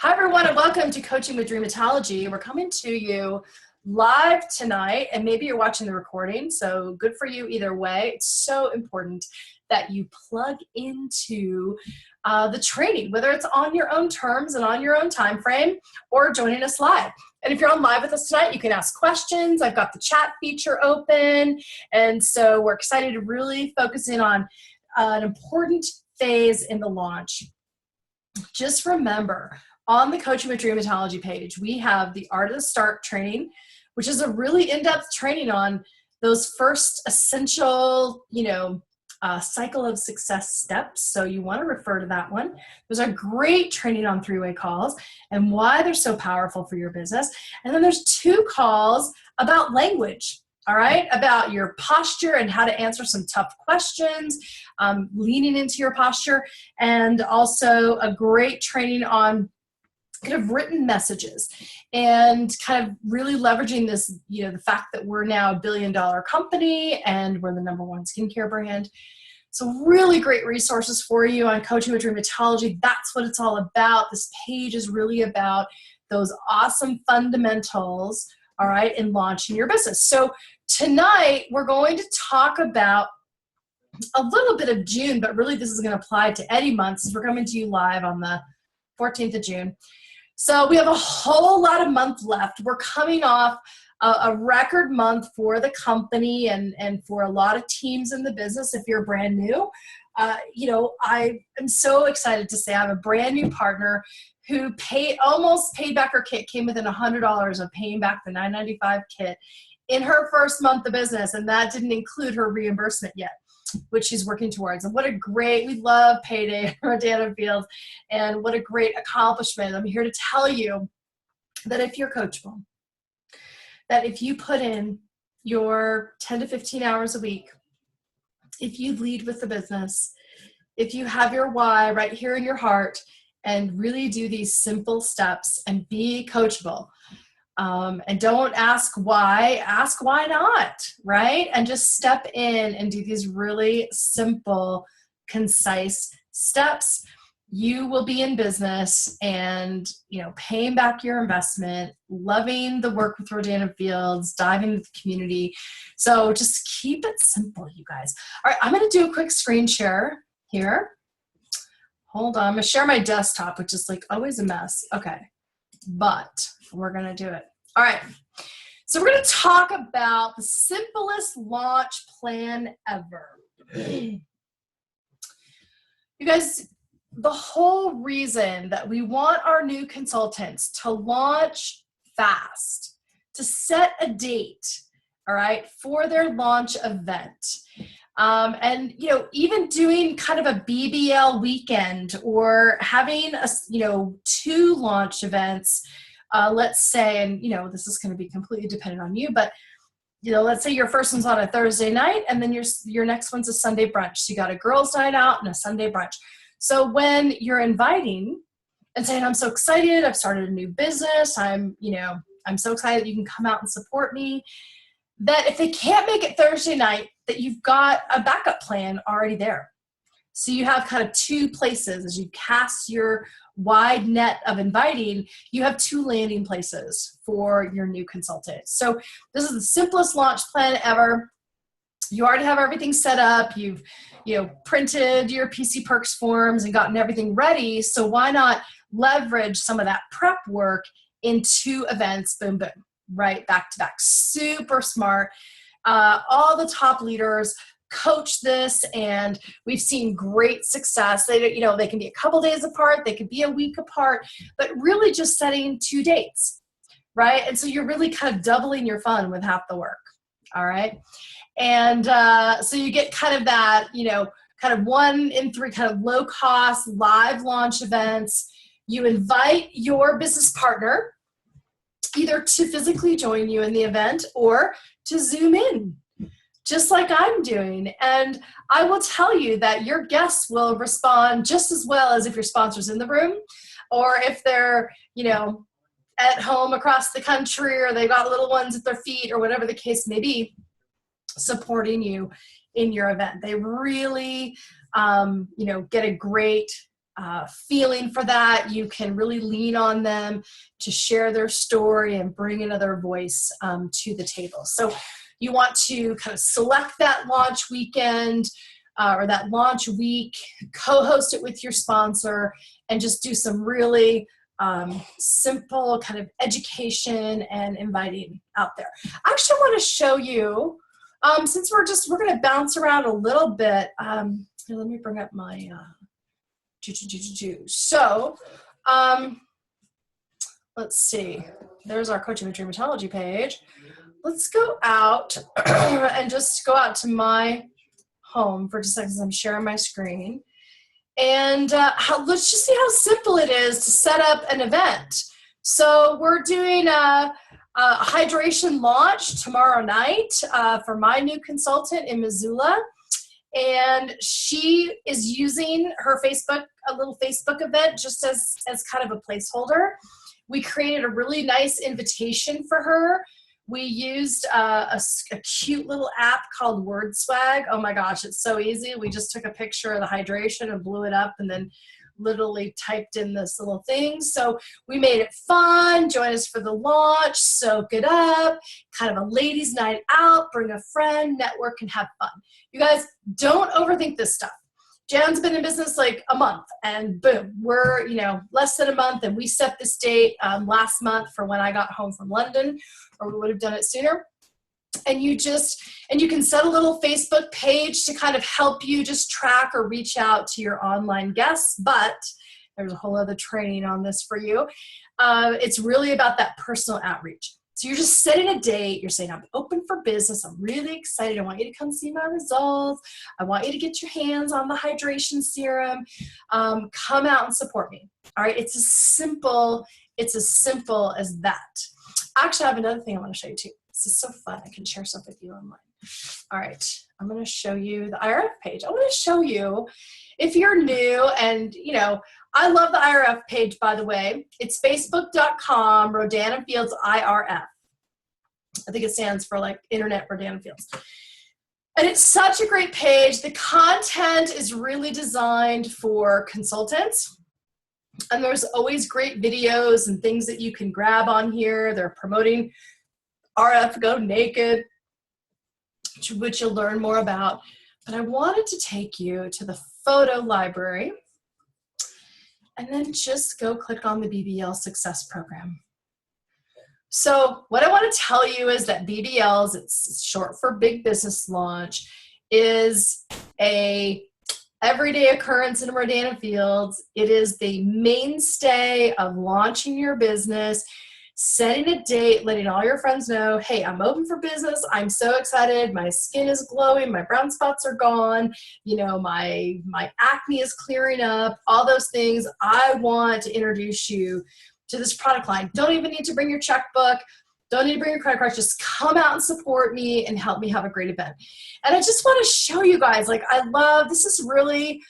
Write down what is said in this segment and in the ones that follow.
Hi, everyone, and welcome to Coaching with Dreamatology. We're coming to you live tonight, and maybe you're watching the recording, so good for you either way. It's so important that you plug into the training, whether it's on your own terms and on your own time frame or joining us live. And if you're on live with us tonight, you can ask questions. I've got the chat feature open, and so we're excited to really focus in on an important phase in the launch. Just remember, on the Coaching with Dreamatology page, we have the Art of the Start training, which is a really in-depth training on those first essential, cycle of success steps. So you want to refer to that one. There's a great training on three-way calls and why they're so powerful for your business. And then there's 2 calls about language. All right, about your posture and how to answer some tough questions, leaning into your posture, and also a great training on kind of written messages and kind of really leveraging this, the fact that we're now a $1 billion company and we're the #1 skincare brand. So really great resources for you on Coaching with Dreamatology. That's what it's all about. This page is really about those awesome fundamentals, all right, in launching your business. So tonight we're going to talk about a little bit of June, but really this is going to apply to any month since we're coming to you live on the 14th of June. So we have a whole lot of month left. We're coming off a record month for the company and for a lot of teams in the business. If you're brand new, I am so excited to say I have a brand new partner who almost paid back her kit, came within $100 of paying back the $9.95 kit in her first month of business, and that didn't include her reimbursement yet, which she's working towards. And we love payday for Dana Fields, and what a great accomplishment. I'm here to tell you that if you're coachable, that if you put in your 10 to 15 hours a week, if you lead with the business, if you have your why right here in your heart and really do these simple steps and be coachable, and don't ask why not, right? And just step in and do these really simple, concise steps. You will be in business and, paying back your investment, loving the work with Dana Fields, diving into the community. So just keep it simple, you guys. All right, I'm going to do a quick screen share here. Hold on, I'm going to share my desktop, which is like always a mess. Okay. But we're going to do it. All right. So we're going to talk about the simplest launch plan ever. You guys, the whole reason that we want our new consultants to launch fast, to set a date, all right, for their launch event. And, even doing kind of a BBL weekend or having 2 launch events, let's say, and, this is going to be completely dependent on you, but, let's say your first one's on a Thursday night and then your next one's a Sunday brunch. So you got a girls' night out and a Sunday brunch. So when you're inviting and saying, I'm so excited, I've started a new business, I'm so excited that you can come out and support me, that if they can't make it Thursday night, that you've got a backup plan already there. So you have kind of 2 places as you cast your wide net of inviting, you have 2 landing places for your new consultant. So this is the simplest launch plan ever. You already have everything set up. You've printed your PC Perks forms and gotten everything ready. So why not leverage some of that prep work in 2 events, boom, boom, right, back to back. Super smart. All the top leaders coach this, and we've seen great success. They can be a couple days apart, they could be a week apart, but really just setting 2 dates, right? And so you're really kind of doubling your fun with half the work, all right? And so you get kind of that, kind of 1 in 3 kind of low cost live launch events. You invite your business partner either to physically join you in the event or to Zoom in, just like I'm doing. And I will tell you that your guests will respond just as well as if your sponsor's in the room or if they're, at home across the country or they've got little ones at their feet or whatever the case may be, supporting you in your event. They really, get a great feeling for that, you can really lean on them to share their story and bring another voice to the table. So you want to kind of select that launch weekend or that launch week, co-host it with your sponsor, and just do some really simple kind of education and inviting out there. I actually want to show you, since we're going to bounce around a little bit. Let me bring up my, so let's see, there's our Coaching with Dreamatology page. Let's go out and just go out to my home for just a second. I'm sharing my screen. And let's just see how simple it is to set up an event. So we're doing a hydration launch tomorrow night for my new consultant in Missoula. And she is using her Facebook, a little Facebook event, just as kind of a placeholder. We created a really nice invitation for her. We used a cute little app called WordSwag. Oh my gosh, it's so easy. We just took a picture of the hydration and blew it up and then literally typed in this little thing. So we made it fun. Join us for the launch, soak it up, kind of a ladies' night out, bring a friend, network, and have fun. You guys, don't overthink this stuff. Jan's been in business like a month, and boom, we're, less than a month, and we set this date last month for when I got home from London, or we would have done it sooner. And you can set a little Facebook page to kind of help you just track or reach out to your online guests, but there's a whole other training on this for you. It's really about that personal outreach. So you're just setting a date. You're saying, I'm open for business. I'm really excited. I want you to come see my results. I want you to get your hands on the hydration serum. Come out and support me. All right. It's as simple as that. Actually, I have another thing I want to show you too. This is so fun. I can share stuff with you online. All right. I'm going to show you the IRF page. I want to show you, if you're new, and I love the IRF page, by the way. It's facebook.com, Rodan & Fields IRF. I think it stands for like Internet Rodan & Fields. And it's such a great page. The content is really designed for consultants. And there's always great videos and things that you can grab on here. They're promoting RF Go Naked, which you'll learn more about. But I wanted to take you to the photo library and then just go click on the BBL Success Program. So what I want to tell you is that BBLs, it's short for Big Business Launch, is a everyday occurrence in Rodan & Fields. It is the mainstay of launching your business, setting a date, letting all your friends know, hey, I'm open for business. I'm so excited. My skin is glowing. My brown spots are gone. My acne is clearing up. All those things. I want to introduce you to this product line. Don't even need to bring your checkbook. Don't need to bring your credit card. Just come out and support me and help me have a great event. And I just want to show you guys, this is really,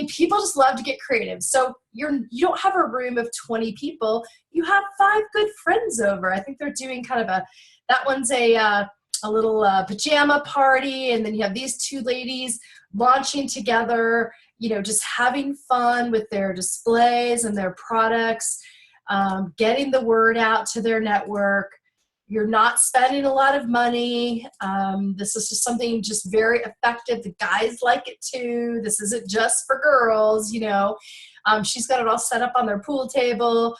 people just love to get creative. So you don't have a room of 20 people. You have 5 good friends over. I think they're doing kind of that one's a little pajama party. And then you have these 2 ladies launching together, just having fun with their displays and their products, getting the word out to their network. You're not spending a lot of money. This is just something just very effective. The guys like it too. This isn't just for girls, She's got it all set up on their pool table,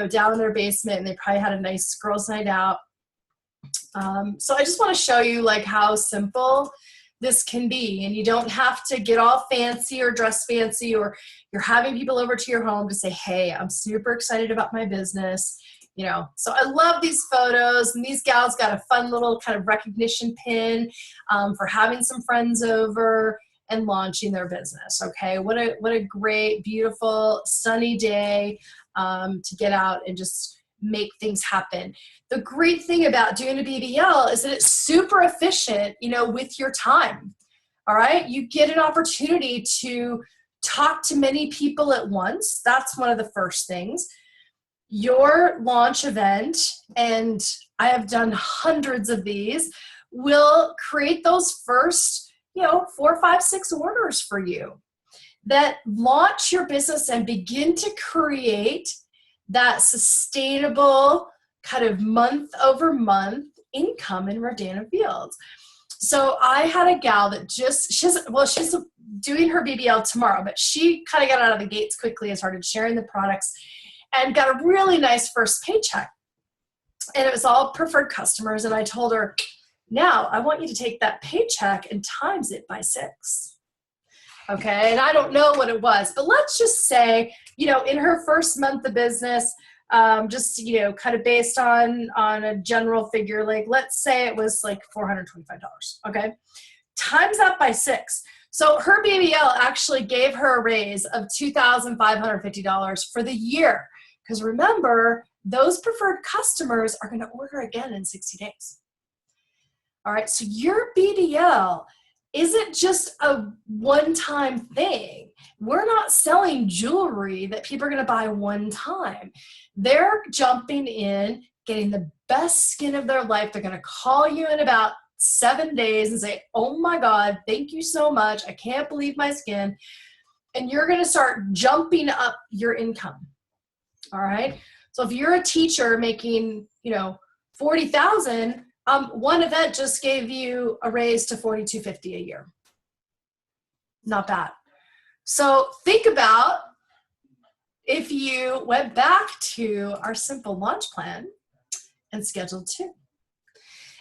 down in their basement, and they probably had a nice girls' night out. So I just want to show you how simple this can be. And you don't have to get all fancy or dress fancy, or you're having people over to your home to say, hey, I'm super excited about my business. So I love these photos, and these gals got a fun little kind of recognition pin for having some friends over and launching their business. Okay, what a great, beautiful, sunny day to get out and just make things happen. The great thing about doing a BBL is that it's super efficient, with your time. All right, you get an opportunity to talk to many people at once. That's one of the first things. Your launch event, and I have done hundreds of these, will create those first, 4, 5, 6 orders for you. that launch your business and begin to create that sustainable kind of month over month income in Rodan Fields. So I had a gal that she's doing her BBL tomorrow, but she kind of got out of the gates quickly and started sharing the products and got a really nice first paycheck. And it was all preferred customers. And I told her, now I want you to take that paycheck and times it by 6. Okay. And I don't know what it was, but let's just say, in her first month of business, just, kind of based on a general figure, like let's say it was like $425. Okay. Times that by 6. So her BBL actually gave her a raise of $2,550 for the year. Because remember, those preferred customers are going to order again in 60 days. All right, so your BBL isn't just a one-time thing. We're not selling jewelry that people are going to buy one time. They're jumping in, getting the best skin of their life. They're going to call you in about 7 days and say, oh my God, thank you so much. I can't believe my skin. And you're going to start jumping up your income. All right. So if you're a teacher making, $40,000, one event just gave you a raise to $4,250 a year. Not bad. So think about if you went back to our simple launch plan and scheduled 2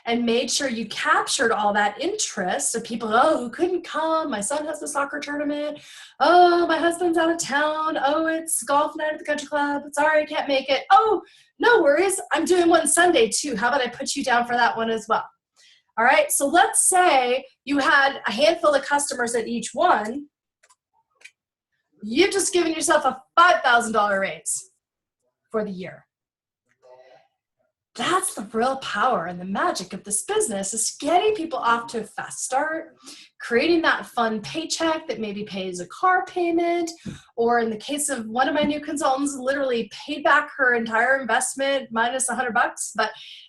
and made sure you captured all that interest of people, who couldn't come. My son has the soccer tournament. Oh, my husband's out of town. Oh, it's golf night at the country club. Sorry, I can't make it. Oh, no worries. I'm doing one Sunday too. How about I put you down for that one as well? All right. So let's say you had a handful of customers at each one. You've just given yourself a $5,000 raise for the year. That's the real power and the magic of this business, is getting people off to a fast start, creating that fun paycheck that maybe pays a car payment, or in the case of one of my new consultants, literally paid back her entire investment minus $100,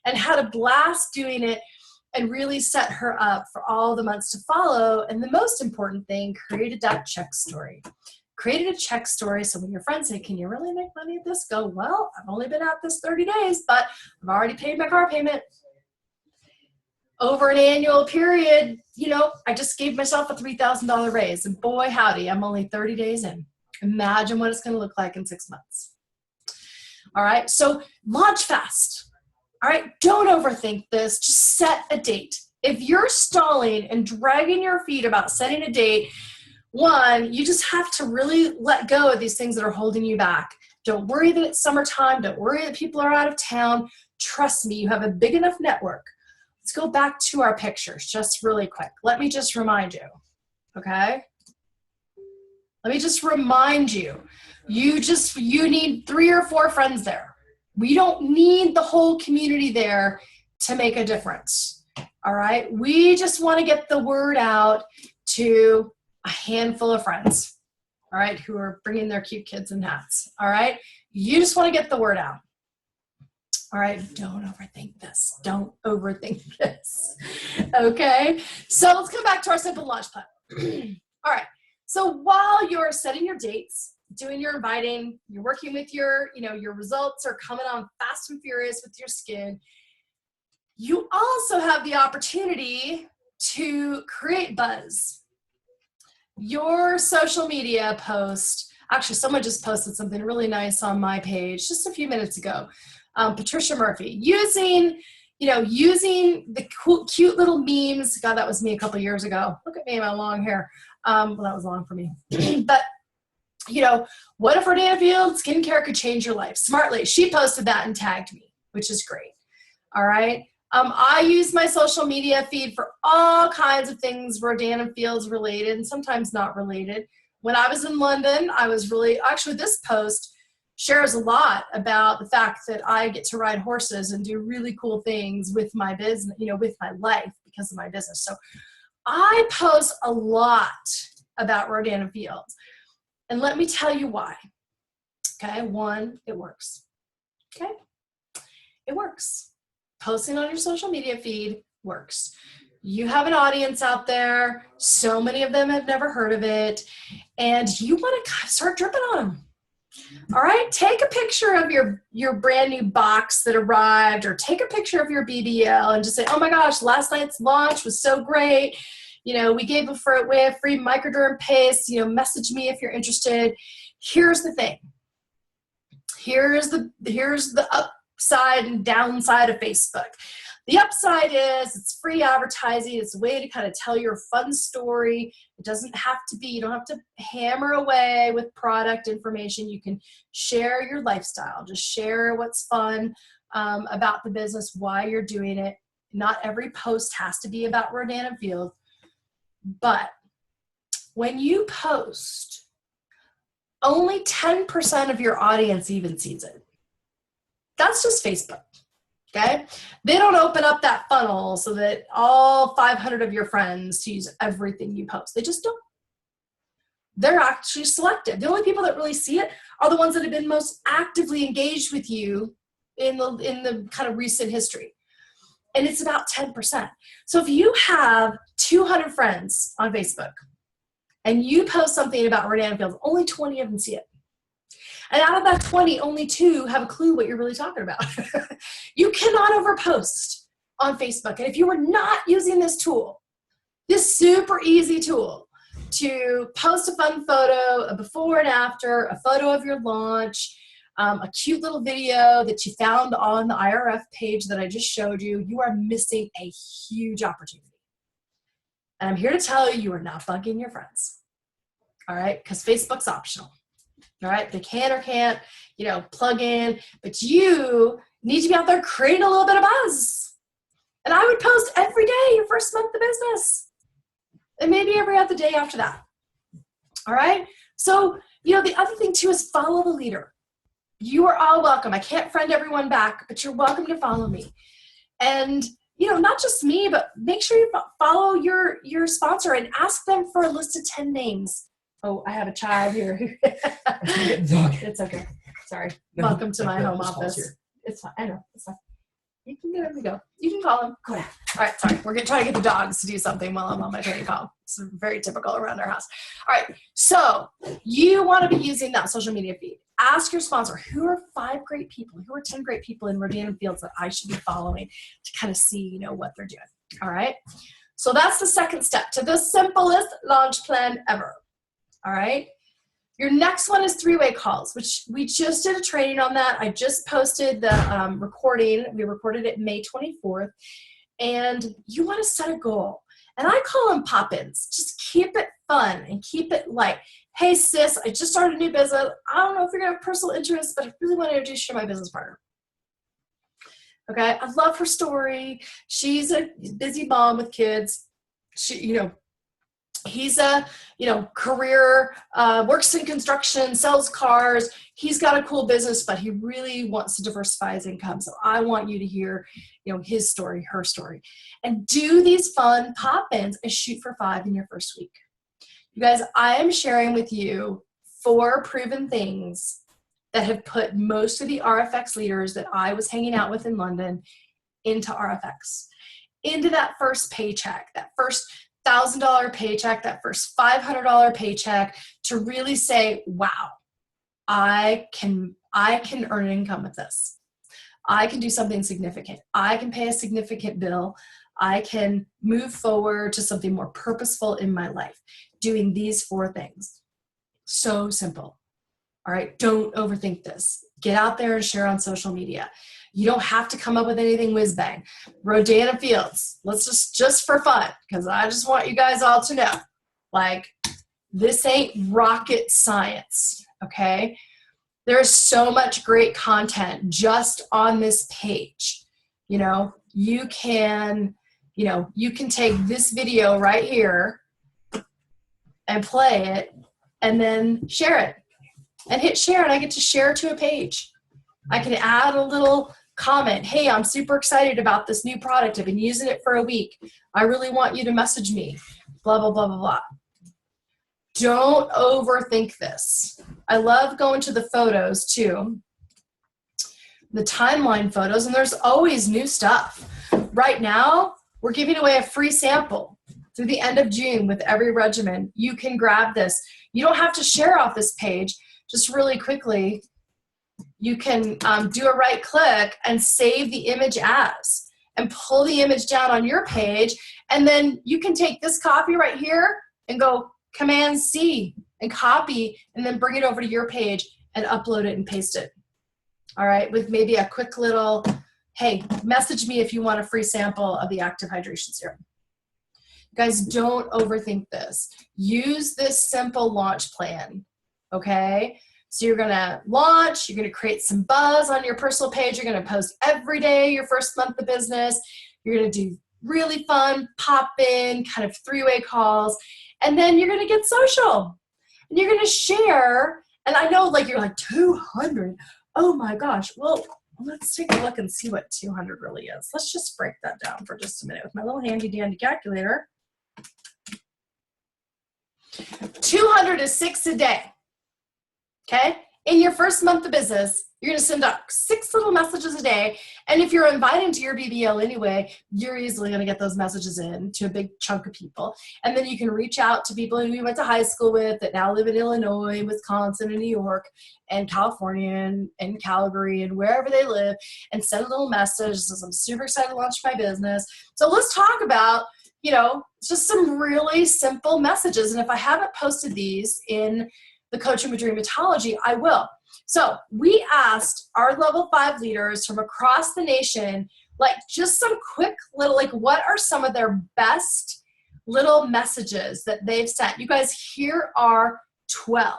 and had a blast doing it and really set her up for all the months to follow. And the most important thing, created that check story. Created a check story, so when your friends say, can you really make money at this? Go, well, I've only been at this 30 days, but I've already paid my car payment. Over an annual period, I just gave myself a $3,000 raise. And boy, howdy, I'm only 30 days in. Imagine what it's going to look like in 6 months. All right, so launch fast. All right, don't overthink this. Just set a date. If you're stalling and dragging your feet about setting a date, one, you just have to really let go of these things that are holding you back. Don't worry that it's summertime. Don't worry that people are out of town. Trust me, you have a big enough network. Let's go back to our pictures just really quick. Let me just remind you, okay? Let me just remind you, you need 3 or 4 friends there. We don't need the whole community there to make a difference, all right? We just want to get the word out to a handful of friends, all right, who are bringing their cute kids in hats, all right? You just want to get the word out, all right? Don't overthink this. Don't overthink this, okay? So let's come back to our simple launch plan. All right, so while you're setting your dates, doing your inviting, you're working with your results are coming on fast and furious with your skin, you also have the opportunity to create buzz. Your social media post, actually someone just posted something really nice on my page just a few minutes ago. Patricia Murphy, using the cute little memes. God, that was me a couple years ago. Look at me, my long hair. Well, that was long for me. But, what if Rodan Fields skincare could change your life? Smartly, she posted that and tagged me, which is great. All right. I use my social media feed for all kinds of things Rodan Fields related and sometimes not related. When I was in London, actually this post shares a lot about the fact that I get to ride horses and do really cool things with my business, with my life because of my business. So I post a lot about Rodan Fields. And let me tell you why. Okay, 1, it works. Okay, it works. Posting on your social media feed works. You have an audience out there. So many of them have never heard of it. And you want to start dripping on them. All right, take a picture of your brand new box that arrived, or take a picture of your BBL and just say, oh my gosh, last night's launch was so great. You know, we gave away a free microderm paste. You know, message me if you're interested. Here's the thing. Here's the upside and downside of Facebook. The upside is it's free advertising. It's a way to kind of tell your fun story. It doesn't have to be, you don't have to hammer away with product information. You can share your lifestyle. Just share what's fun about the business, why you're doing it. Not every post has to be about Rodan and Field. But when you post, only 10% of your audience even sees it. That's just Facebook. Okay, they don't open up that funnel so that all 500 of your friends sees everything you post. They just don't. They're actually selective. The only people that really see it are the ones that have been most actively engaged with you in the kind of recent history. And it's about 10%. So if you have 200 friends on Facebook and you post something about Rodan Fields, only 20 of them see it. And out of that 20, only 2 have a clue what you're really talking about. You cannot overpost on Facebook. And if you were not using this tool, this super easy tool to post a fun photo, a before and after, a photo of your launch, a cute little video that you found on the IRF page that I just showed you, you are missing a huge opportunity. And I'm here to tell you, you are not bugging your friends. All right? Because Facebook's optional. All right, they can or can't, you know, plug in, but you need to be out there creating a little bit of buzz. And I would post every day your first month of business, and maybe every other day after that. All right, so, you know, the other thing too is follow the leader. You are all welcome. I can't friend everyone back, but you're welcome to follow me. And, you know, not just me, but make sure you follow your sponsor and ask them for a list of 10 names. Oh, I have a child here. It's okay. Sorry. No, welcome to my home office. It's fine. I know. It's fine. You can get him to go. You can call him. Go ahead. All right. Sorry. We're going to try to get the dogs to do something while I'm on my training call. It's very typical around our house. All right. So you want to be using that social media feed. Ask your sponsor, who are 5 great people? Who are 10 great people in Rodan and Fields that I should be following to kind of see, you know, what they're doing. All right. So that's the second step to the simplest launch plan ever. All right. Your next one is 3-way calls, which we just did a training on that. I just posted the recording. We recorded it May 24th. And you want to set a goal. And I call them pop-ins. Just keep it fun and keep it light. Hey, sis, I just started a new business. I don't know if you're going to have personal interest, but I really want to introduce you to my business partner. Okay. I love her story. She's a busy mom with kids. She, you know, he's a, you know, career, works in construction, sells cars. He's got a cool business, but he really wants to diversify his income. So I want you to hear, you know, his story, her story, and do these fun pop-ins and shoot for 5 in your first week. You guys, I am sharing with you 4 proven things that have put most of the RFX leaders that I was hanging out with in London into RFX, into that first paycheck, that first $1,000 paycheck, that first $500 paycheck, to really say, wow, I can earn an income with this. I can do something significant. I can pay a significant bill. I can move forward to something more purposeful in my life, doing these 4 things. So simple. All right, don't overthink this. Get out there and share on social media. You don't have to come up with anything whiz bang. Rodan and Fields, let's just for fun, because I just want you guys all to know, like, this ain't rocket science, okay? There's so much great content just on this page. You know, you can take this video right here and play it and then share it. And hit share, and I get to share to a page. I can add a little comment. Hey, I'm super excited about this new product. I've been using it for a week. I really want you to message me. Blah, blah, blah, blah, blah. Don't overthink this. I love going to the photos too. The timeline photos, and there's always new stuff. Right now, We're giving away a free sample through the end of June with every regimen. You can grab this. You don't have to share off this page. Just really quickly, you can do a right click and save the image as, and pull the image down on your page. And then you can take this copy right here and go Command C and copy, and then bring it over to your page and upload it and paste it. All right, with maybe a quick little, hey, message me if you want a free sample of the active hydration serum. Guys, don't overthink this. Use this simple launch plan, okay? So you're gonna launch, you're gonna create some buzz on your personal page, you're gonna post every day your first month of business, you're gonna do really fun pop-in, kind of three-way calls, and then you're gonna get social. And you're gonna share, and I know like you're like 200, oh my gosh, well, let's take a look and see what 200 really is. Let's just break that down for just a minute with my little handy dandy calculator. 200 is 6 a day, okay? In your first month of business, you're gonna send out 6 little messages a day, and if you're invited to your BBL anyway, you're easily gonna get those messages in to a big chunk of people. And then you can reach out to people who you went to high school with that now live in Illinois, Wisconsin, and New York, and California, and Calgary, and wherever they live, and send a little message. Says, I'm super excited to launch my business. So let's talk about, you know, just some really simple messages. And if I haven't posted these in the Coaching with Dreamatology, I will. So we asked our level 5 leaders from across the nation, like just some quick little, like what are some of their best little messages that they've sent? You guys, here are 12.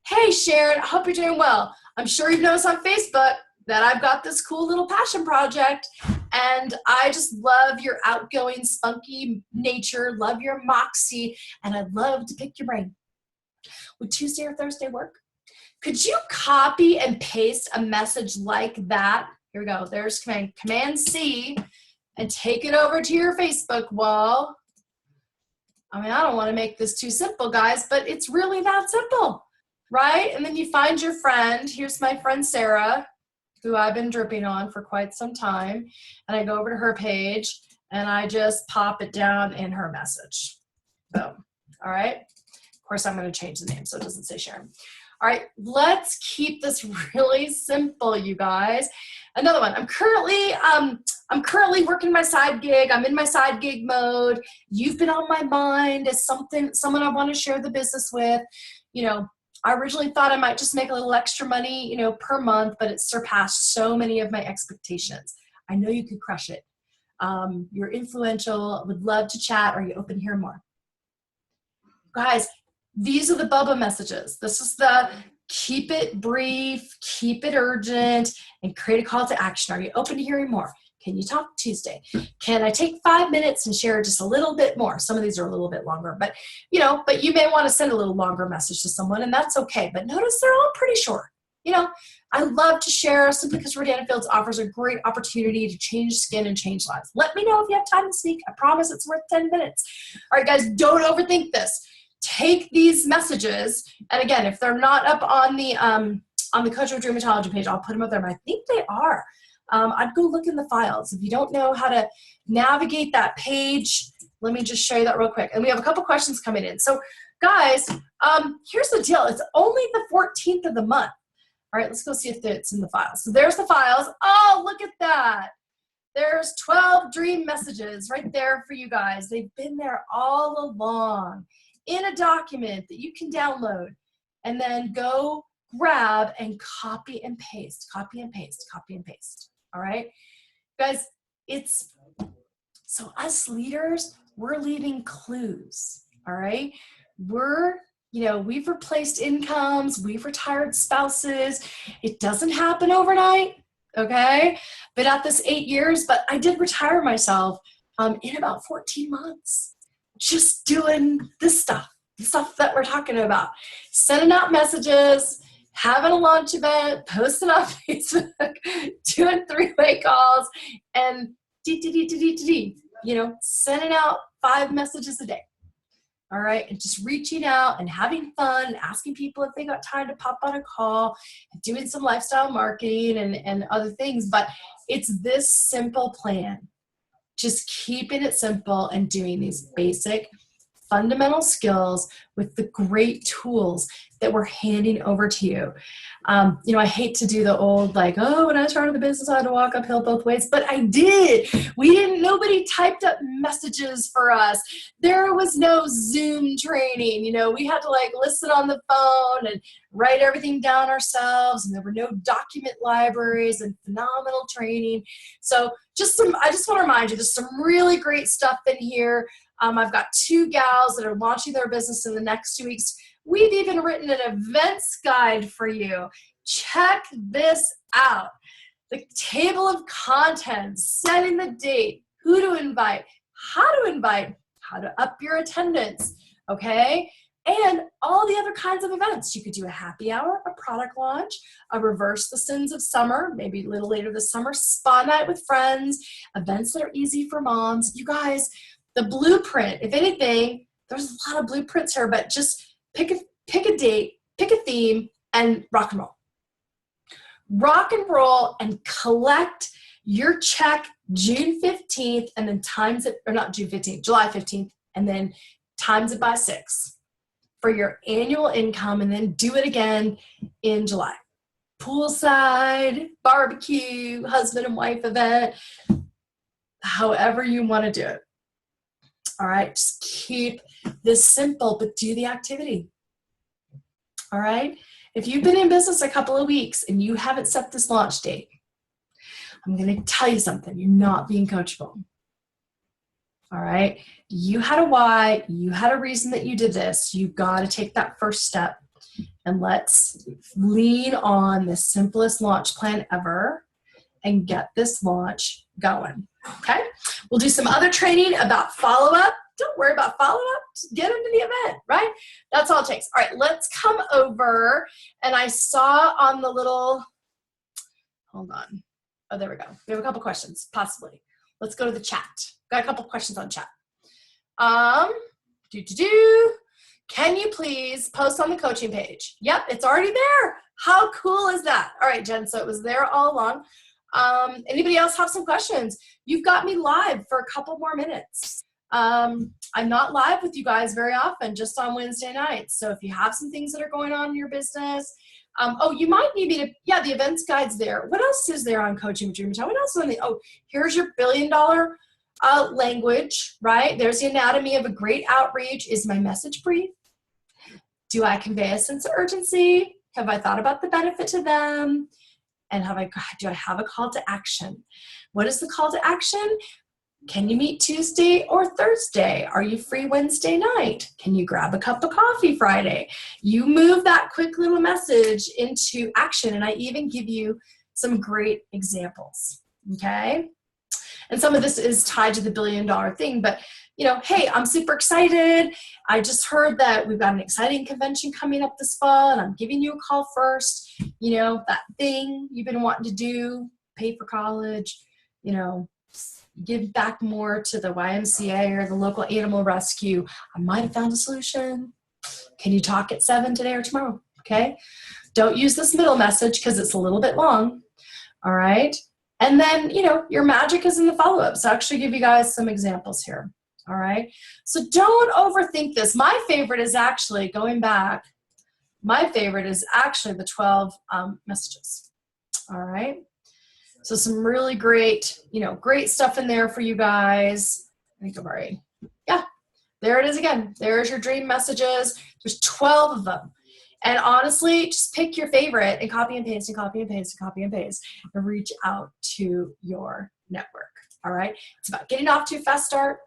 Hey Sharon, I hope you're doing well. I'm sure you've noticed on Facebook that I've got this cool little passion project, and I just love your outgoing, spunky nature, love your moxie, and I'd love to pick your brain. Would Tuesday or Thursday work? Could you copy and paste a message like that? Here we go. There's Command C, and take it over to your Facebook wall. I mean, I don't want to make this too simple, guys, but it's really that simple, right? And then you find your friend. Here's my friend Sarah, who I've been dripping on for quite some time. And I go over to her page, and I just pop it down in her message. Boom. All right. Of course, I'm going to change the name so it doesn't say Sharon. All right, let's keep this really simple, you guys. Another one. I'm currently working my side gig. I'm in my side gig mode. You've been on my mind as someone I want to share the business with. You know, I originally thought I might just make a little extra money, you know, per month, but it surpassed so many of my expectations. I know you could crush it. You're influential. Would love to chat. Are you open to hear more? Guys, these are the Bubba messages. This is the keep it brief, keep it urgent, and create a call to action. Are you open to hearing more? Can you talk Tuesday? Can I take 5 minutes and share just a little bit more? Some of these are a little bit longer, but you know, but you may want to send a little longer message to someone, and that's okay. But notice they're all pretty short. You know, I love to share simply because Rodana Fields offers a great opportunity to change skin and change lives. Let me know if you have time to speak. I promise it's worth 10 minutes. All right, guys, don't overthink this. Take these messages, and again, if they're not up on the Coaching with Dreamatology page, I'll put them up there, but I think they are. I'd go look in the files. If you don't know how to navigate that page, let me just show you that real quick. And we have a couple questions coming in. So guys, here's the deal. It's only the 14th of the month. All right, let's go see if it's in the files. So there's the files. Oh, look at that. There's 12 dream messages right there for you guys. They've been there all along in a document that you can download, and then go grab and copy and paste, copy and paste, copy and paste. All right, guys, it's so us leaders, we're leaving clues. All right, we've replaced incomes, we've retired spouses. It doesn't happen overnight, okay? Been at this 8 years, but I did retire myself in about 14 months. Just doing this stuff, the stuff that we're talking about. Sending out messages, having a launch event, posting on Facebook, doing 3-way calls, and sending out 5 messages a day. All right, and just reaching out and having fun, asking people if they got time to pop on a call, doing some lifestyle marketing and other things. But it's this simple plan. just keeping it simple and doing these basic fundamental skills with the great tools that we're handing over to you. You know, I hate to do the old like, oh, when I started the business, I had to walk uphill both ways, but I did. Nobody typed up messages for us. There was no Zoom training. You know, we had to like listen on the phone and write everything down ourselves. And there were no document libraries and phenomenal training. So I just want to remind you, there's some really great stuff in here. I've got 2 gals that are launching their business in the next 2 weeks. We've even written an events guide for you. Check this out. The table of contents, setting the date, who to invite, how to up your attendance, okay? And all the other kinds of events. You could do a happy hour, a product launch, a reverse the sins of summer, maybe a little later this summer, spa night with friends, events that are easy for moms. You guys, the blueprint, if anything, there's a lot of blueprints here, but just pick a date, pick a theme, and rock and roll. Rock and roll and collect your check June 15th and then times it, or not June 15th, July 15th, and then times it by 6 for your annual income, and then do it again in July. Poolside, barbecue, husband and wife event, however you want to do it. All right, just keep this simple, but do the activity. All right, if you've been in business a couple of weeks and you haven't set this launch date, I'm going to tell you something, you're not being coachable. All right, you had a why, you had a reason that you did this. You got to take that first step, and let's lean on the simplest launch plan ever and get this launch going. Okay, we'll do some other training about follow-up. Don't worry about follow-up, just get into the event, right? That's all it takes. All right, let's come over, and I saw on the little, hold on. Oh, there we go. We have a couple questions, possibly. Let's go to the chat. Got a couple questions on chat. Can you please post on the coaching page? Yep, it's already there. How cool is that? All right, Jen, so it was there all along. Anybody else have some questions? You've got me live for a couple more minutes. I'm not live with you guys very often, just on Wednesday nights. So if you have some things that are going on in your business, oh, you might need me to, yeah, the events guide's there. What else is there on Coaching with Dreamatology? What else is on the, oh, here's your $1 billion language, right? There's the anatomy of a great outreach. Is my message brief? Do I convey a sense of urgency? Have I thought about the benefit to them? And do I have a call to action? What is the call to action? Can you meet Tuesday or Thursday? Are you free Wednesday night? Can you grab a cup of coffee Friday? You move that quick little message into action, and I even give you some great examples, okay? And some of this is tied to the $1 billion thing, but you know, hey, I'm super excited. I just heard that we've got an exciting convention coming up this fall, and I'm giving you a call first. You know, that thing you've been wanting to do, pay for college, you know, give back more to the YMCA or the local animal rescue. I might have found a solution. Can you talk at 7 today or tomorrow? Okay. Don't use this middle message because it's a little bit long. All right. And then, you know, your magic is in the follow-up. So I'll actually give you guys some examples here. All right. So don't overthink this. My favorite is actually going back. My favorite is actually the 12 messages. All right. So some really great, you know, great stuff in there for you guys. I think I've already, yeah, there it is again. There's your dream messages. There's 12 of them. And honestly, just pick your favorite and copy and paste and copy and paste and copy and paste and reach out to your network. All right. It's about getting off to a fast start.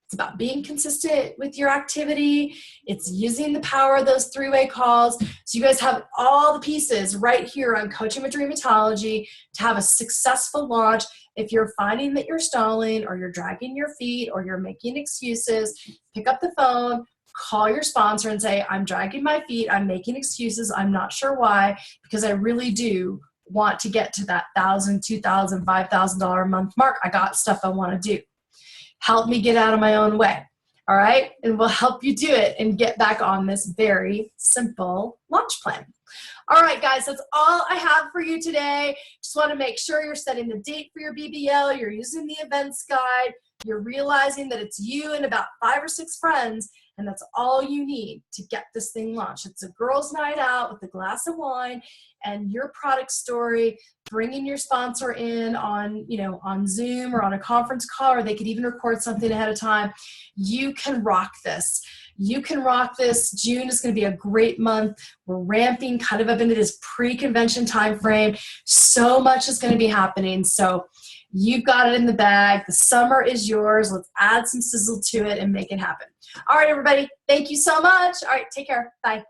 It's about being consistent with your activity. It's using the power of those 3-way calls. So you guys have all the pieces right here on Coaching with Dreamatology to have a successful launch. If you're finding that you're stalling or you're dragging your feet or you're making excuses, pick up the phone, call your sponsor and say, I'm dragging my feet, I'm making excuses, I'm not sure why, because I really do want to get to that $1,000, $2,000, $5,000 a month mark. I got stuff I want to do. Help me get out of my own way, all right? And we'll help you do it and get back on this very simple launch plan. All right, guys, that's all I have for you today. Just want to make sure you're setting the date for your BBL, you're using the events guide, you're realizing that it's you and about 5 or 6 friends, and that's all you need to get this thing launched. It's a girls' night out with a glass of wine and your product story, bringing your sponsor in on, on Zoom or on a conference call, or they could even record something ahead of time. You can rock this. You can rock this. June is going to be a great month. We're ramping kind of up into this pre-convention time frame. So much is going to be happening. So you've got it in the bag. The summer is yours. Let's add some sizzle to it and make it happen. All right, everybody. Thank you so much. All right, take care. Bye.